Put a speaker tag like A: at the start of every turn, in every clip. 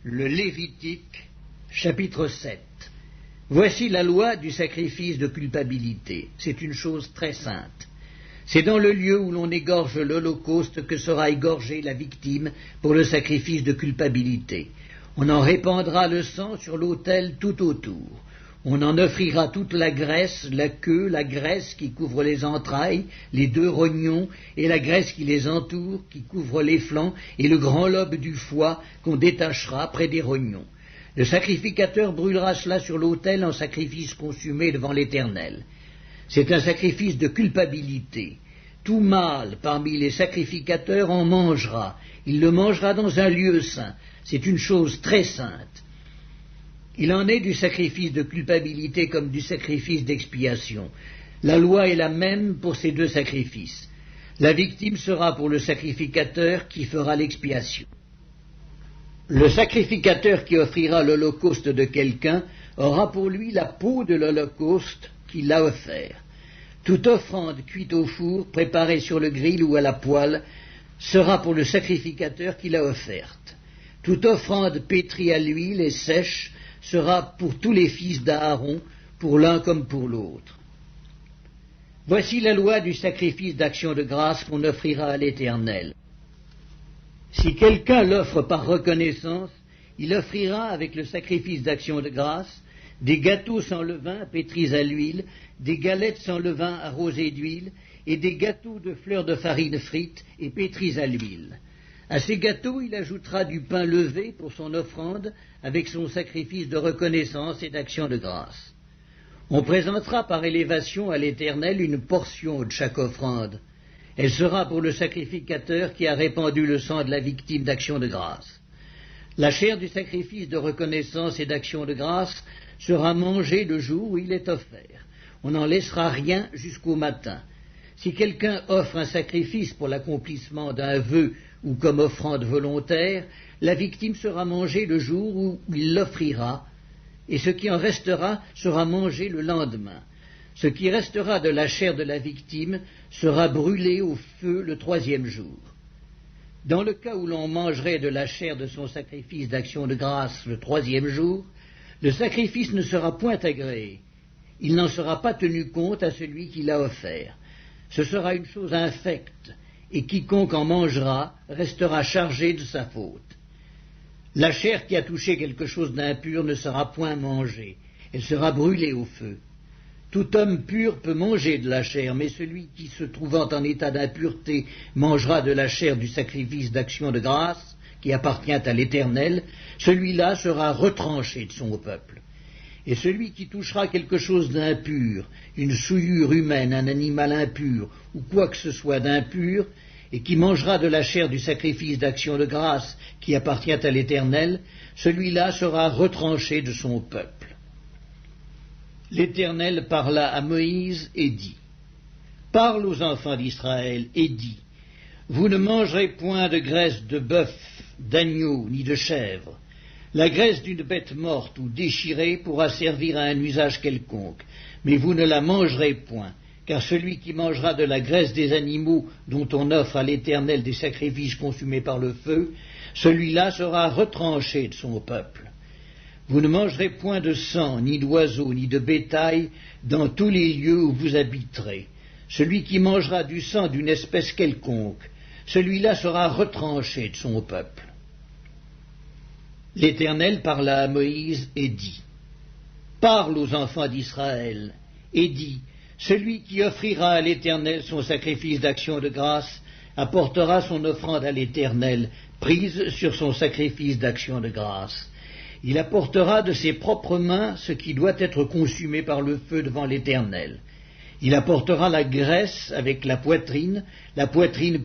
A: Le Lévitique, chapitre 7. Voici la loi du sacrifice de culpabilité. C'est une chose très sainte. C'est dans le lieu où l'on égorge l'holocauste que sera égorgée la victime pour le sacrifice de culpabilité. On en répandra le sang sur l'autel tout autour. On en offrira toute la graisse, la queue, la graisse qui couvre les entrailles, les deux rognons, et la graisse qui les entoure, qui couvre les flancs, et le grand lobe du foie qu'on détachera près des rognons. Le sacrificateur brûlera cela sur l'autel en sacrifice consumé devant l'Éternel. C'est un sacrifice de culpabilité. Tout mâle parmi les sacrificateurs en mangera. Il le mangera dans un lieu saint. C'est une chose très sainte. Il en est du sacrifice de culpabilité comme du sacrifice d'expiation. La loi est la même pour ces deux sacrifices. La victime sera pour le sacrificateur qui fera l'expiation. Le sacrificateur qui offrira l'holocauste de quelqu'un aura pour lui la peau de l'holocauste qu'il a offert. Toute offrande cuite au four, préparée sur le grill ou à la poêle, sera pour le sacrificateur qui l'a offerte. Toute offrande pétrie à l'huile et sèche sera pour tous les fils d'Aaron, pour l'un comme pour l'autre. Voici la loi du sacrifice d'action de grâce qu'on offrira à l'Éternel. Si quelqu'un l'offre par reconnaissance, il offrira avec le sacrifice d'action de grâce des gâteaux sans levain pétris à l'huile, des galettes sans levain arrosées d'huile, et des gâteaux de fleurs de farine frites et pétris à l'huile. À ces gâteaux, il ajoutera du pain levé pour son offrande avec son sacrifice de reconnaissance et d'action de grâce. On présentera par élévation à l'Éternel une portion de chaque offrande. Elle sera pour le sacrificateur qui a répandu le sang de la victime d'action de grâce. La chair du sacrifice de reconnaissance et d'action de grâce sera mangée le jour où il est offert. On n'en laissera rien jusqu'au matin. Si quelqu'un offre un sacrifice pour l'accomplissement d'un vœu ou comme offrande volontaire, la victime sera mangée le jour où il l'offrira, et ce qui en restera sera mangé le lendemain. Ce qui restera de la chair de la victime sera brûlé au feu le troisième jour. Dans le cas où l'on mangerait de la chair de son sacrifice d'action de grâce le troisième jour, le sacrifice ne sera point agréé. Il n'en sera pas tenu compte à celui qui l'a offert. Ce sera une chose infecte, et quiconque en mangera restera chargé de sa faute. La chair qui a touché quelque chose d'impur ne sera point mangée, elle sera brûlée au feu. Tout homme pur peut manger de la chair, mais celui qui, se trouvant en état d'impureté, mangera de la chair du sacrifice d'action de grâce, qui appartient à l'Éternel, celui-là sera retranché de son peuple. Et celui qui touchera quelque chose d'impur, une souillure humaine, un animal impur, ou quoi que ce soit d'impur, et qui mangera de la chair du sacrifice d'action de grâce qui appartient à l'Éternel, celui-là sera retranché de son peuple. L'Éternel parla à Moïse et dit, « Parle aux enfants d'Israël et dis, vous ne mangerez point de graisse de bœuf, d'agneau, ni de chèvre. La graisse d'une bête morte ou déchirée pourra servir à un usage quelconque, mais vous ne la mangerez point, car celui qui mangera de la graisse des animaux dont on offre à l'Éternel des sacrifices consumés par le feu, celui-là sera retranché de son peuple. Vous ne mangerez point de sang, ni d'oiseaux, ni de bétail, dans tous les lieux où vous habiterez. Celui qui mangera du sang d'une espèce quelconque, celui-là sera retranché de son peuple. » L'Éternel parla à Moïse et dit, « Parle aux enfants d'Israël et dis, celui qui offrira à l'Éternel son sacrifice d'action de grâce apportera son offrande à l'Éternel, prise sur son sacrifice d'action de grâce. Il apportera de ses propres mains ce qui doit être consumé par le feu devant l'Éternel. Il apportera la graisse avec la poitrine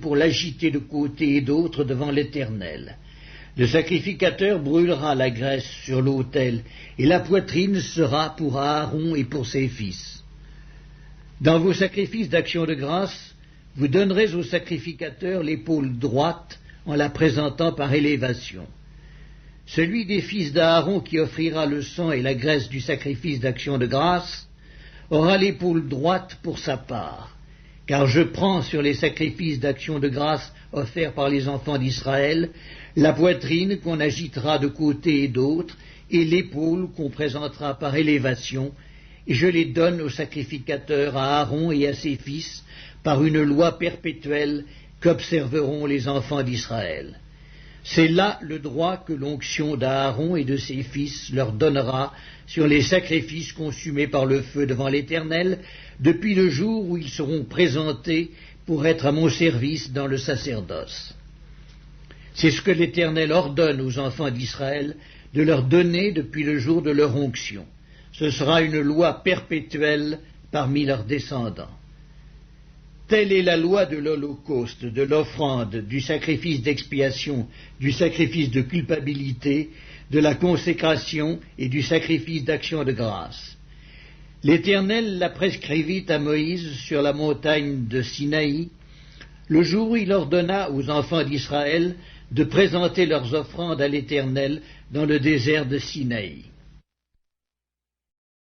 A: pour l'agiter de côté et d'autre devant l'Éternel. Le sacrificateur brûlera la graisse sur l'autel, et la poitrine sera pour Aaron et pour ses fils. Dans vos sacrifices d'action de grâce, vous donnerez au sacrificateur l'épaule droite en la présentant par élévation. Celui des fils d'Aaron qui offrira le sang et la graisse du sacrifice d'action de grâce aura l'épaule droite pour sa part. car je prends sur les sacrifices d'action de grâce offerts par les enfants d'Israël la poitrine qu'on agitera de côté et d'autre, et l'épaule qu'on présentera par élévation, et je les donne au sacrificateur, à Aaron et à ses fils, par une loi perpétuelle qu'observeront les enfants d'Israël. C'est là le droit que l'onction d'Aaron et de ses fils leur donnera sur les sacrifices consumés par le feu devant l'Éternel, depuis le jour où ils seront présentés pour être à mon service dans le sacerdoce. C'est ce que l'Éternel ordonne aux enfants d'Israël de leur donner depuis le jour de leur onction. Ce sera une loi perpétuelle parmi leurs descendants. Telle est la loi de l'holocauste, de l'offrande, du sacrifice d'expiation, du sacrifice de culpabilité, de la consécration et du sacrifice d'action de grâce. L'Éternel la prescrivit à Moïse sur la montagne de Sinaï, le jour où il ordonna aux enfants d'Israël de présenter leurs offrandes à l'Éternel dans le désert de Sinaï.